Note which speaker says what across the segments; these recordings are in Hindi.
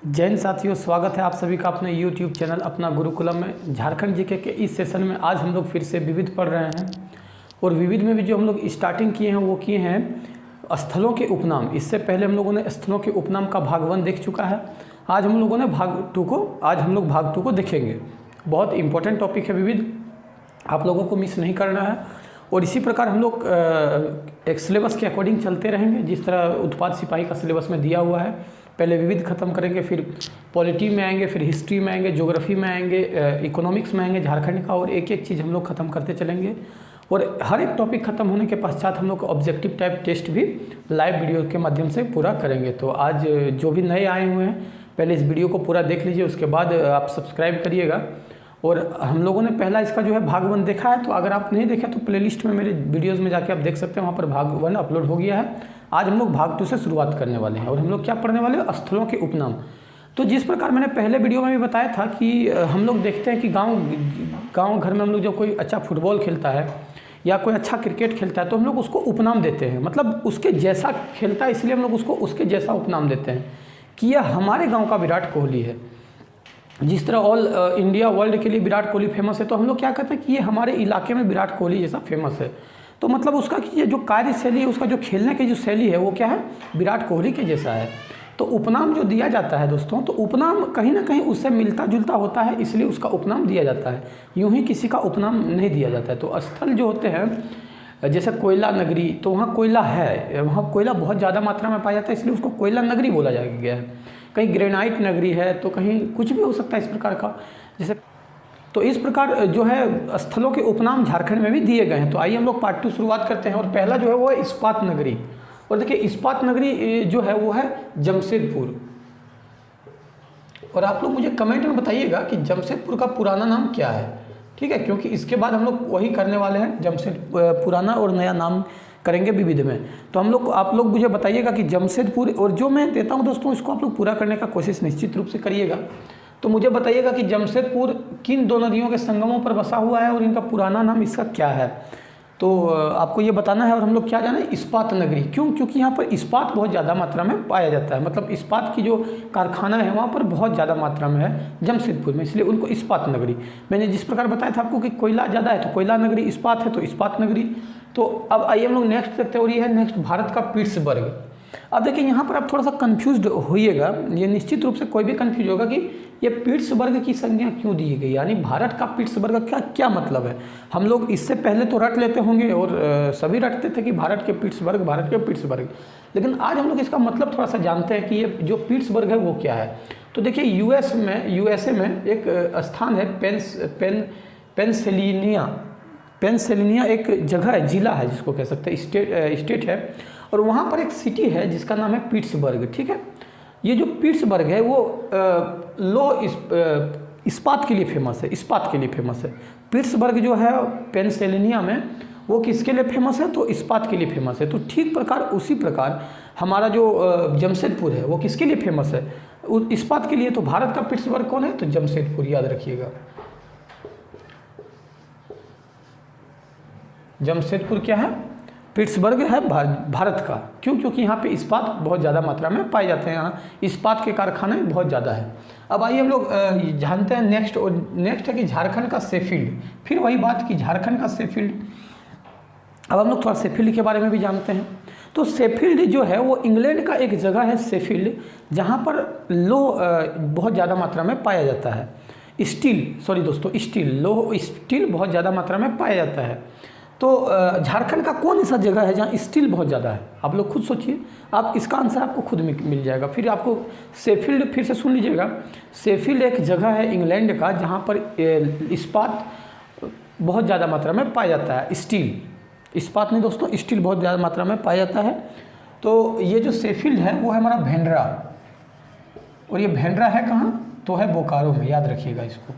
Speaker 1: जय हिंद साथियों, स्वागत है आप सभी का अपने YouTube चैनल अपना गुरुकुलम में। झारखंड जीके के इस सेशन में आज हम लोग फिर से विविध पढ़ रहे हैं और विविध में भी जो हम लोग स्टार्टिंग किए हैं वो किए हैं स्थलों के उपनाम। इससे पहले हम लोगों ने स्थलों के उपनाम का भाग 1 देख चुका है। आज हम लोगों ने भाग 2 को देखेंगे। बहुत इंपॉर्टेंट टॉपिक है विविध, आप लोगों को मिस नहीं करना है। और इसी प्रकार हम लोग एक सिलेबस के अकॉर्डिंग चलते रहेंगे, जिस तरह उत्पाद सिपाही का सिलेबस में दिया हुआ है। पहले विविध खत्म करेंगे, फिर पॉलिटी में आएंगे, फिर हिस्ट्री में आएंगे, ज्योग्राफी में आएंगे, इकोनॉमिक्स में आएंगे झारखंड का, और एक एक चीज़ हम लोग खत्म करते चलेंगे। और हर एक टॉपिक खत्म होने के पश्चात हम लोग ऑब्जेक्टिव टाइप टेस्ट भी लाइव वीडियो के माध्यम से पूरा करेंगे। तो आज जो भी नए आए हुए हैं पहले इस वीडियो को पूरा देख लीजिए, उसके बाद आप सब्सक्राइब करिएगा। और हम लोगों ने पहला इसका जो है भाग 1 देखा है, तो अगर आप नहीं देखे तो प्लेलिस्ट में मेरे वीडियोस में जाके आप देख सकते हैं, वहाँ पर भाग 1 अपलोड हो गया है। आज हम लोग भाग 2 से शुरुआत करने वाले हैं और हम लोग क्या पढ़ने वाले हैं, स्थलों के उपनाम। तो जिस प्रकार मैंने पहले वीडियो में भी बताया था कि हम लोग देखते हैं कि गाँव घर में हम लोग जब कोई अच्छा फुटबॉल खेलता है या कोई अच्छा क्रिकेट खेलता है तो हम लोग उसको उपनाम देते हैं, मतलब उसके जैसा खेलता है इसलिए हम लोग उसको उसके जैसा उपनाम देते हैं कि यह हमारे गाँव का विराट कोहली है। जिस तरह ऑल इंडिया वर्ल्ड के लिए विराट कोहली फेमस है, तो हम लोग क्या कहते हैं कि ये हमारे इलाके में विराट कोहली जैसा फेमस है। तो मतलब उसका कि ये जो कार्यशैली है, उसका जो खेलने की जो शैली है वो क्या है, विराट कोहली के जैसा है। तो उपनाम जो दिया जाता है दोस्तों, तो उपनाम कहीं ना कहीं उससे मिलता जुलता होता है, इसलिए उसका उपनाम दिया जाता है। यूँ ही किसी का उपनाम नहीं दिया जाता है। तो स्थल जो होते हैं, जैसे कोयला नगरी, तो वहाँ कोयला है, वहाँ कोयला बहुत ज़्यादा मात्रा में पाया जाता है, इसलिए उसको कोयला नगरी बोला गया है। कहीं ग्रेनाइट नगरी है, तो कहीं कुछ भी हो सकता है इस प्रकार का। जैसे तो इस प्रकार जो है स्थलों के उपनाम झारखंड में भी दिए गए हैं। तो आइए हम लोग पार्ट 2 शुरुआत करते हैं। और पहला जो है वो है इस्पात नगरी। और देखिए इस्पात नगरी जो है वो है जमशेदपुर। और आप लोग मुझे कमेंट में बताइएगा कि जमशेदपुर का पुराना नाम क्या है, ठीक है, क्योंकि इसके बाद हम लोग वही करने वाले हैं, जमशेदपुर पुराना और नया नाम करेंगे विविध में। तो आप लोग मुझे बताइएगा कि जमशेदपुर, और जो मैं देता हूं दोस्तों इसको आप लोग पूरा करने का कोशिश निश्चित रूप से करिएगा। तो मुझे बताइएगा कि जमशेदपुर किन दो नदियों के संगमों पर बसा हुआ है और इनका पुराना नाम इसका क्या है। तो आपको ये बताना है। और हम लोग क्या जाने, इस्पात नगरी क्यों, क्योंकि यहाँ पर इस्पात बहुत ज़्यादा मात्रा में पाया जाता है, मतलब इस्पात की जो कारखाना है वहाँ पर बहुत ज़्यादा मात्रा में है जमशेदपुर में, इसलिए उनको इस्पात नगरी। मैंने जिस प्रकार बताया था आपको कि कोयला ज़्यादा है तो कोयला नगरी, इस्पात है तो इस्पात नगरी। तो अब आइए हम लोग नेक्स्ट देखते हैं, और ये है नेक्स्ट भारत का पिट्सबर्ग। अब देखिए यहाँ पर आप थोड़ा सा कंफ्यूज्ड होइएगा, ये निश्चित रूप से कोई भी कंफ्यूज होगा कि ये पिट्सबर्ग की संज्ञा क्यों दी गई, यानी भारत का पिट्सबर्ग का क्या मतलब है। हम लोग इससे पहले तो रट लेते होंगे और सभी रटते थे कि भारत के पिट्सबर्ग, लेकिन आज हम लोग इसका मतलब थोड़ा सा जानते हैं कि ये जो पिट्सबर्ग है वो क्या है। तो देखिए यूएसए में एक स्थान है पेंसिल्वेनिया एक जगह है, जिला है जिसको कह सकते हैं, स्टेट है, और वहाँ पर एक सिटी है जिसका नाम है पिट्सबर्ग, ठीक है। ये जो पिट्सबर्ग है वो इस्पात के लिए फेमस है, पिट्सबर्ग जो है पेंसिल्वेनिया में, वो किसके लिए फेमस है, तो इस्पात के लिए फेमस है। तो ठीक प्रकार उसी प्रकार हमारा जो जमशेदपुर है वो किसके लिए फेमस है, इस्पात के लिए। तो भारत का पिट्सबर्ग कौन है, तो जमशेदपुर, याद रखिएगा। जमशेदपुर क्या है, पिट्सबर्ग है भारत का। क्यों, क्योंकि यहाँ पे इस्पात बहुत ज़्यादा मात्रा में पाए जाते हैं, यहाँ इस्पात के कारखाने बहुत ज़्यादा है। अब आइए हम लोग जानते हैं नेक्स्ट है कि झारखंड का शेफील्ड। फिर वही बात कि झारखंड का शेफील्ड। अब हम लोग थोड़ा शेफील्ड के बारे में भी जानते हैं। तो शेफील्ड जो है वो इंग्लैंड का एक जगह है शेफील्ड, जहाँ पर लोह बहुत ज़्यादा मात्रा में पाया जाता है। स्टील बहुत ज़्यादा मात्रा में पाया जाता है। तो झारखंड का कौन ऐसा जगह है जहाँ स्टील बहुत ज़्यादा है, आप लोग खुद सोचिए, आप इसका आंसर आपको खुद मिल जाएगा। फिर आपको शेफील्ड फिर से सुन लीजिएगा, शेफील्ड एक जगह है इंग्लैंड का जहाँ पर इस्पात बहुत ज़्यादा मात्रा में पाया जाता है। इस्पात नहीं दोस्तों, स्टील बहुत ज़्यादा मात्रा में पाया जाता है। तो ये जो शेफील्ड है वो है हमारा भेंडरा, और ये भेंडरा है कहाँ, तो है बोकारो में, याद रखिएगा इसको।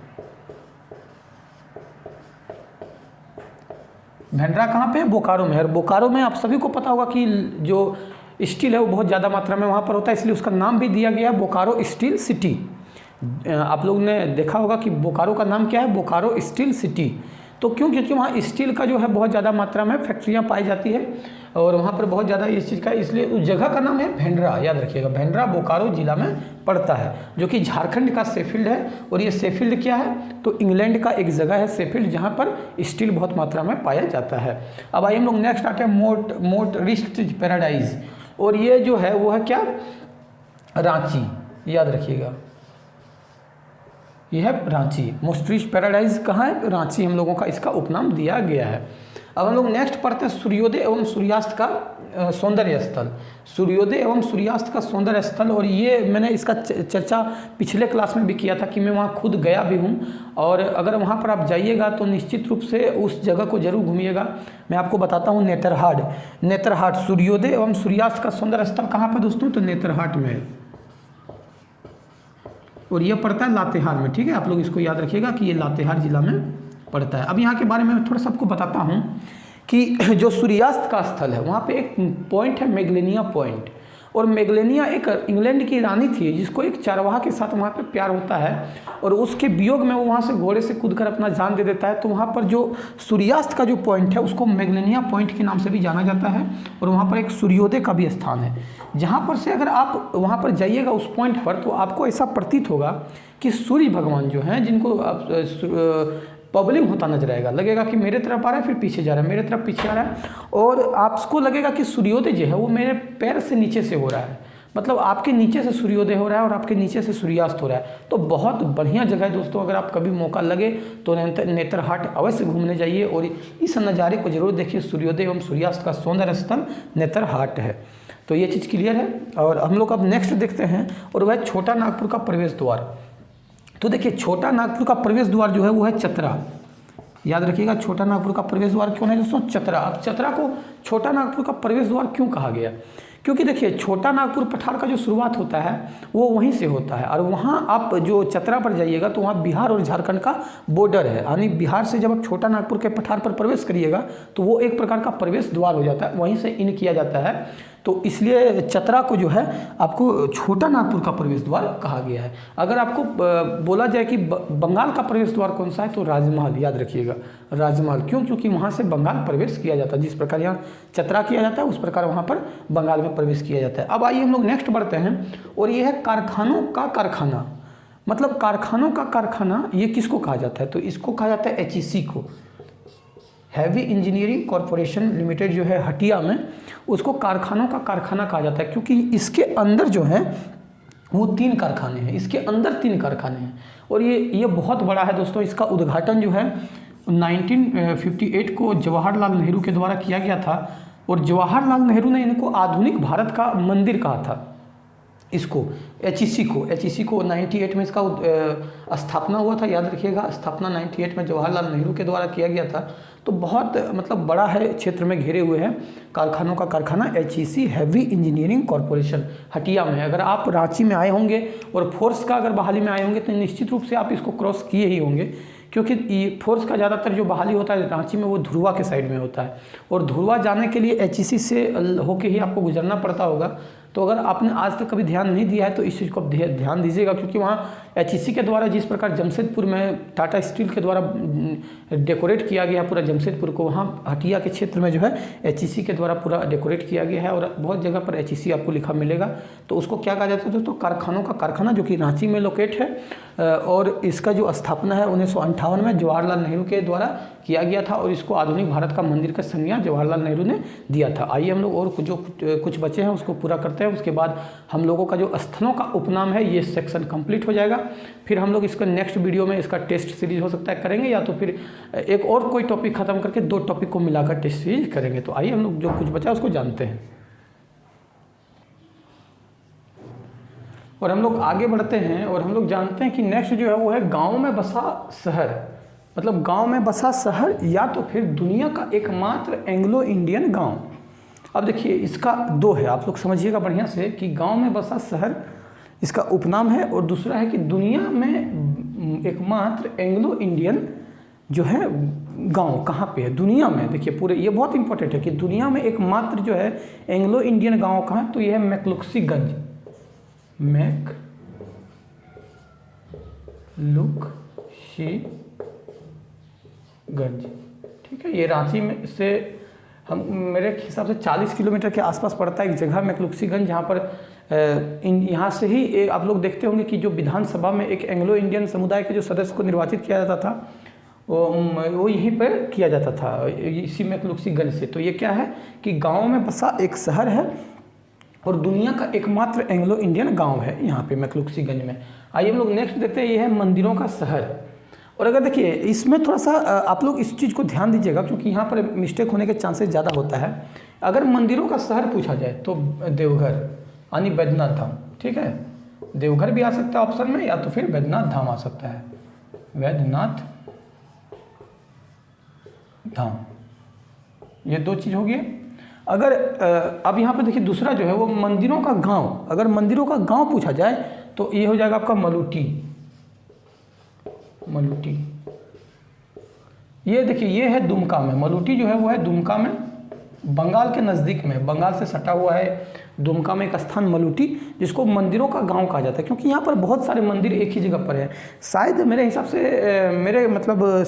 Speaker 1: भेंडरा कहाँ पे है, बोकारो में है। और बोकारो में आप सभी को पता होगा कि जो स्टील है वो बहुत ज़्यादा मात्रा में वहाँ पर होता है, इसलिए उसका नाम भी दिया गया है बोकारो स्टील सिटी। आप लोगों ने देखा होगा कि बोकारो का नाम क्या है, बोकारो स्टील सिटी। तो तो क्यों? क्योंकि वहाँ स्टील का जो है बहुत ज़्यादा मात्रा में फैक्ट्रियाँ पाई जाती है और वहाँ पर बहुत ज़्यादा इस चीज़ का, इसलिए उस जगह का नाम है भेंडरा, याद रखिएगा। भेंडरा बोकारो जिला में पड़ता है, जो कि झारखंड का शेफील्ड है। और ये शेफील्ड क्या है? तो इंग्लैंड का एक जगह है शेफील्ड, जहाँ पर स्टील बहुत मात्रा में पाया जाता है। अब आइए हम लोग नेक्स्ट आते हैं मोटरिस्ट पैराडाइज। और ये जो है वो है क्या? रांची, याद रखिएगा, यह है रांची। मोटरिस्ट पैराडाइज कहाँ है? रांची हम लोगों का इसका उपनाम दिया गया है। अब हम लोग नेक्स्ट पढ़ते हैं सूर्योदय एवं सूर्यास्त का सौंदर्य स्थल। सूर्योदय एवं सूर्यास्त का सौंदर्य स्थल, और ये मैंने इसका चर्चा पिछले क्लास में भी किया था कि मैं वहाँ खुद गया भी हूँ। और अगर वहाँ पर आप जाइएगा तो निश्चित रूप से उस जगह को जरूर घूमिएगा। मैं आपको बताता हूँ, नेतरहाट सूर्योदय एवं सूर्यास्त का सौंदर्य स्थल कहाँ पर दोस्तों? तो नेतरहाट में, और यह पड़ता है लातेहार में। ठीक है, आप लोग इसको याद रखिएगा कि ये लातेहार जिला में पड़ता है। अब यहाँ के बारे में थोड़ा सा आपको बताता हूँ कि जो सूर्यास्त का स्थल है वहाँ पे एक पॉइंट है मेगलेनिया पॉइंट। और मेगलेनिया एक इंग्लैंड की रानी थी जिसको एक चरवाहा के साथ वहाँ पे प्यार होता है, और उसके वियोग में वो वहाँ से घोड़े से कूदकर अपना जान दे देता है। तो वहाँ पर जो सूर्यास्त का जो पॉइंट है उसको मेगलेनिया पॉइंट के नाम से भी जाना जाता है। और वहाँ पर एक सूर्योदय का भी स्थान है, जहाँ पर से अगर आप वहाँ पर जाइएगा उस पॉइंट पर, तो आपको ऐसा प्रतीत होगा कि सूर्य भगवान जो हैं, जिनको आप बबलिंग होता नजर आएगा, लगेगा कि मेरे तरफ आ रहा है, फिर पीछे जा रहा है, मेरे तरफ पीछे आ रहा है, और आपको लगेगा कि सूर्योदय जो है वो मेरे पैर से नीचे से हो रहा है। मतलब आपके नीचे से सूर्योदय हो रहा है और आपके नीचे से सूर्यास्त हो रहा है। तो बहुत बढ़िया जगह है दोस्तों, अगर आप कभी मौका लगे तो नेतरहाट अवश्य घूमने जाइए और इस नज़ारे को जरूर देखिए। सूर्योदय एवं सूर्यास्त का सौंदर्य स्थल नेतरहाट है। तो ये चीज़ क्लियर है। और हम लोग अब नेक्स्ट देखते हैं, और वह छोटा नागपुर का प्रवेश द्वार। तो देखिए, छोटा नागपुर का प्रवेश द्वार जो है वो है चतरा। याद रखिएगा, छोटा नागपुर का प्रवेश द्वार क्यों है दोस्तों? चतरा। अब चतरा को छोटा नागपुर का प्रवेश द्वार क्यों कहा गया? क्योंकि देखिए, छोटा नागपुर पठार का जो शुरुआत होता है वो वहीं से होता है। और वहाँ आप जो चतरा पर जाइएगा तो वहाँ बिहार और झारखंड का बॉर्डर है, यानी बिहार से जब आप छोटा नागपुर के पठार पर प्रवेश करिएगा तो वो एक प्रकार का प्रवेश द्वार हो जाता है, वहीं से इन किया जाता है। तो इसलिए चतरा को जो है आपको छोटा नागपुर का प्रवेश द्वार कहा गया है। अगर आपको बोला जाए कि बंगाल का प्रवेश द्वार कौन सा है, तो राजमहल, याद रखिएगा, राजमहल। क्यों? क्योंकि वहाँ से बंगाल प्रवेश किया जाता है। जिस प्रकार यहाँ चतरा किया जाता है उस प्रकार वहाँ पर बंगाल में प्रवेश किया जाता है। अब आइए हम लोग नेक्स्ट बढ़ते हैं, और ये है कारखानों का कारखाना। मतलब कारखानों का कारखाना ये किसको कहा जाता है? तो इसको कहा जाता है HEC को, हैवी इंजीनियरिंग कॉरपोरेशन लिमिटेड जो है हटिया में, उसको कारखानों का कारखाना कहा जाता है। क्योंकि इसके अंदर जो है वो 3 कारखाने हैं, इसके अंदर 3 कारखाने हैं। और ये बहुत बड़ा है दोस्तों। इसका उद्घाटन जो है 1958 को जवाहरलाल नेहरू के द्वारा किया गया था। और जवाहरलाल नेहरू ने इनको आधुनिक भारत का मंदिर कहा था, इसको HEC को 98 में इसका स्थापना हुआ था। याद रखिएगा, स्थापना 98 में जवाहरलाल नेहरू के द्वारा किया गया था। तो बहुत मतलब बड़ा है, क्षेत्र में घेरे हुए हैं। कारखानों का कारखाना HEC heavy engineering corporation Hatia में। अगर आप रांची में आए होंगे और फोर्स का अगर बहाली में आए होंगे तो निश्चित रूप से आप इसको क्रॉस किए ही होंगे, क्योंकि ये फोर्स का ज़्यादातर जो बहाली होता है रांची में वो धुरवा के साइड में होता है। और धुरवा जाने के लिए HEC से होके ही आपको गुजरना पड़ता होगा। तो अगर आपने आज तक कभी ध्यान नहीं दिया है तो इस चीज़ को ध्यान दीजिएगा, क्योंकि वहाँ HEC के द्वारा जिस प्रकार जमशेदपुर में टाटा स्टील के द्वारा डेकोरेट किया गया पूरा जमशेदपुर को, वहाँ हटिया के क्षेत्र में जो है HEC के द्वारा पूरा डेकोरेट किया गया है। और बहुत जगह पर HEC आपको लिखा मिलेगा। तो उसको क्या कहा जाता है दोस्तों? कारखानों का कारखाना, जो कि रांची में लोकेट है। और इसका जो स्थापना है 1958 में जवाहरलाल नेहरू के द्वारा किया गया था। और इसको आधुनिक भारत का मंदिर का संज्ञा जवाहरलाल नेहरू ने दिया था। आइए हम लोग और जो कुछ बचे हैं उसको पूरा करते हैं। उसके बाद हम लोगों का जो स्थलों का उपनाम है ये सेक्शन कंप्लीट हो जाएगा। फिर हम लोग इसका नेक्स्ट वीडियो में इसका टेस्ट सीरीज हो सकता है करेंगे, या तो फिर एक और कोई टॉपिक खत्म करके 2 टॉपिक को मिलाकर टेस्ट सीरीज करेंगे। तो आइए हम लोग जो कुछ बचा उसको जानते हैं और हम लोग आगे बढ़ते हैं। और हम लोग जानते हैं कि नेक्स्ट जो है वो है गाँव में बसा शहर। मतलब गाँव में बसा शहर या तो फिर दुनिया का एकमात्र एंग्लो इंडियन गाँव। अब देखिए, इसका 2 है, आप लोग समझिएगा बढ़िया से कि गांव में बसा शहर इसका उपनाम है, और दूसरा है कि दुनिया में एकमात्र एंग्लो इंडियन जो है गांव कहाँ पे है दुनिया में। देखिए पूरे, ये बहुत इंपॉर्टेंट है कि दुनिया में एकमात्र जो है एंग्लो इंडियन गांव कहाँ है, तो यह है मैकलुक्सीगंज। गंज, ठीक है। ये रांची में से हम मेरे हिसाब से 40 किलोमीटर के आसपास पड़ता है एक जगह मैक्लुस्कीगंज, जहाँ पर यहाँ से ही आप लोग देखते होंगे कि जो विधानसभा में एक एंग्लो इंडियन समुदाय के जो सदस्य को निर्वाचित किया जाता था वो यहीं पर किया जाता था, इसी मैक्लुस्कीगंज से। तो ये क्या है कि गाँव में बसा एक शहर है और दुनिया का एकमात्र एंग्लो इंडियन गांव है यहाँ पे मैक्लुस्कीगंज में। आइए हम लोग नेक्स्ट देखते हैं, ये है मंदिरों का शहर। और अगर देखिए इसमें थोड़ा सा आप लोग इस चीज़ को ध्यान दीजिएगा, क्योंकि यहाँ पर मिस्टेक होने के चांसेस ज़्यादा होता है। अगर मंदिरों का शहर पूछा जाए तो देवघर यानी बैद्यनाथ धाम, ठीक है। देवघर भी आ सकता है ऑप्शन में, या तो फिर बैद्यनाथ धाम आ सकता है, बैद्यनाथ धाम, ये दो चीज़ हो गई। अगर अब यहाँ पे देखिए दूसरा जो है वो मंदिरों का गांव, अगर मंदिरों का गांव पूछा जाए तो ये हो जाएगा आपका मलूटी। मलूटी ये देखिए ये है दुमका में, मलूटी जो है वो है दुमका में, बंगाल के नज़दीक में, बंगाल से सटा हुआ है दुमका में एक स्थान मलूटी, जिसको मंदिरों का गांव कहा जाता है, क्योंकि यहाँ पर बहुत सारे मंदिर एक ही जगह पर है। शायद मेरे हिसाब से मेरे मतलब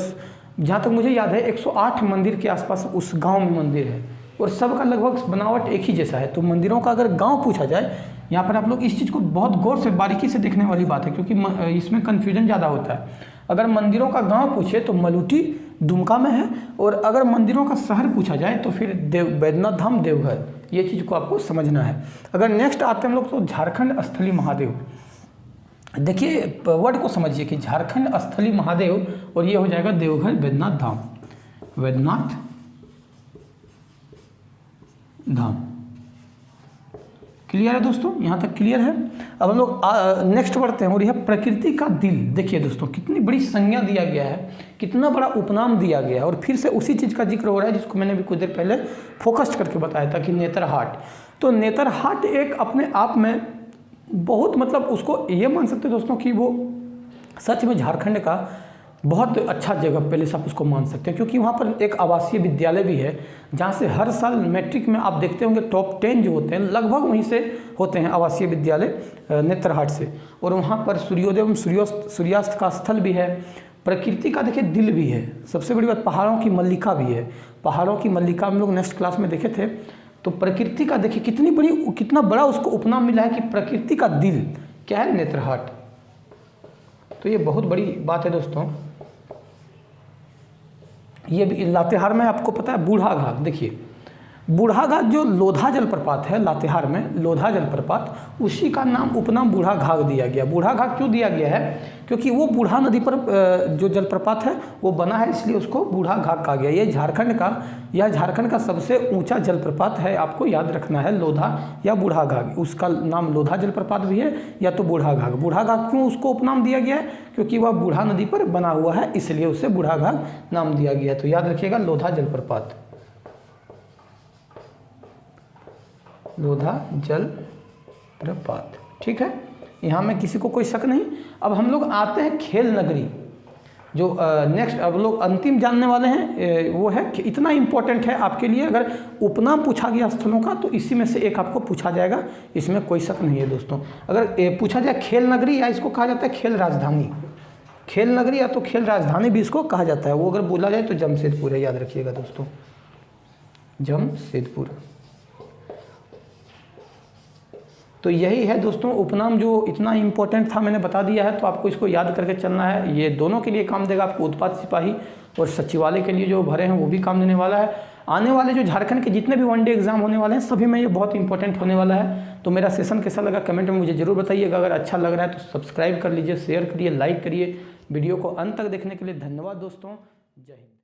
Speaker 1: जहाँ तक मुझे याद है 108 मंदिर के आसपास उस गांव में मंदिर है, और सबका लगभग बनावट एक ही जैसा है। तो मंदिरों का अगर गांव पूछा जाए, यहाँ पर आप लोग इस चीज़ को बहुत गौर से बारीकी से देखने वाली बात है, क्योंकि इसमें कन्फ्यूजन ज़्यादा होता है। अगर मंदिरों का गांव पूछे तो मलूटी दुमका में है, और अगर मंदिरों का शहर पूछा जाए तो फिर बैद्यनाथ धाम देवघर, ये चीज़ को आपको समझना है। अगर नेक्स्ट आते हैं हम लोग तो झारखंड स्थली महादेव। देखिए वर्ड को समझिए कि झारखंड स्थली महादेव, और ये हो जाएगा देवघर बैद्यनाथ धाम, बैद्यनाथ धाम। क्लियर है दोस्तों, यहाँ तक क्लियर है। अब हम लोग नेक्स्ट बढ़ते हैं, और यह प्रकृति का दिल। देखिए दोस्तों कितनी बड़ी संज्ञा दिया गया है, कितना बड़ा उपनाम दिया गया है, और फिर से उसी चीज़ का जिक्र हो रहा है जिसको मैंने भी कुछ देर पहले फोकस करके बताया था कि नेतरहाट। तो नेतरहाट एक अपने आप में बहुत मतलब उसको ये मान सकते हैं दोस्तों कि वो सच में झारखंड का बहुत अच्छा जगह पहले से आप उसको मान सकते हैं, क्योंकि वहाँ पर एक आवासीय विद्यालय भी है, जहाँ से हर साल मैट्रिक में आप देखते होंगे टॉप 10 जो होते हैं लगभग वहीं से होते हैं, आवासीय विद्यालय नेतरहाट से। और वहाँ पर सूर्योदय एवं सूर्यास्त का स्थल भी है, प्रकृति का देखिए दिल भी है, सबसे बड़ी बात पहाड़ों की मल्लिका भी है। पहाड़ों की मल्लिका हम लोग नेक्स्ट क्लास में देखे थे। तो प्रकृति का देखिए कितना बड़ा उसको उपनाम मिला है कि प्रकृति का दिल क्या है, नेतरहाट। तो ये बहुत बड़ी बात है दोस्तों। ये लातेहार में आपको पता है बूढ़ा घाट। देखिए बूढ़ा घाट जो लोधा जलप्रपात है लातेहार में, लोधा जलप्रपात, उसी का नाम उपनाम बूढ़ा घाट दिया गया। बूढ़ा घाट क्यों दिया गया है, क्योंकि वो बूढ़ा नदी पर जो जलप्रपात है वो बना है, इसलिए उसको बूढ़ा घाट कहा गया। यह झारखंड का सबसे ऊंचा जलप्रपात है, आपको याद रखना है, लोधा या बूढ़ा घाट। उसका नाम लोधा जलप्रपात भी है या तो बूढ़ा घाट। बूढ़ा घाट क्यों उसको उपनाम दिया गया है, क्योंकि वह बूढ़ा नदी पर बना हुआ है, इसलिए उसे बूढ़ा घाट नाम दिया गया। तो याद रखिएगा लोधा जलप्रपात, लोधा जलप्रपात, ठीक है। यहाँ में किसी को कोई शक नहीं। अब हम लोग आते हैं खेल नगरी, जो नेक्स्ट अब लोग अंतिम जानने वाले हैं, वो है कि इतना इम्पोर्टेंट है आपके लिए। अगर उपनाम पूछा गया स्थलों का तो इसी में से एक आपको पूछा जाएगा, इसमें कोई शक नहीं है दोस्तों। अगर पूछा जाए खेल नगरी, या इसको कहा जाता है खेल राजधानी, खेल नगरी या तो खेल राजधानी भी इसको कहा जाता है, वो अगर बोला जाए तो जमशेदपुर है, याद रखिएगा दोस्तों, जमशेदपुर। तो यही है दोस्तों उपनाम जो इतना इम्पोर्टेंट था, मैंने बता दिया है। तो आपको इसको याद करके चलना है, ये दोनों के लिए काम देगा आपको, उत्पाद सिपाही और सचिवालय के लिए जो भरे हैं वो भी काम देने वाला है। आने वाले जो झारखंड के जितने भी वनडे एग्जाम होने वाले हैं सभी में ये बहुत इंपॉर्टेंट होने वाला है। तो मेरा सेशन कैसा लगा कमेंट में मुझे ज़रूर बताइएगा। अगर अच्छा लग रहा है तो सब्सक्राइब कर लीजिए, शेयर करिए, लाइक करिए। वीडियो को अंत तक देखने के लिए धन्यवाद दोस्तों। जय हिंद।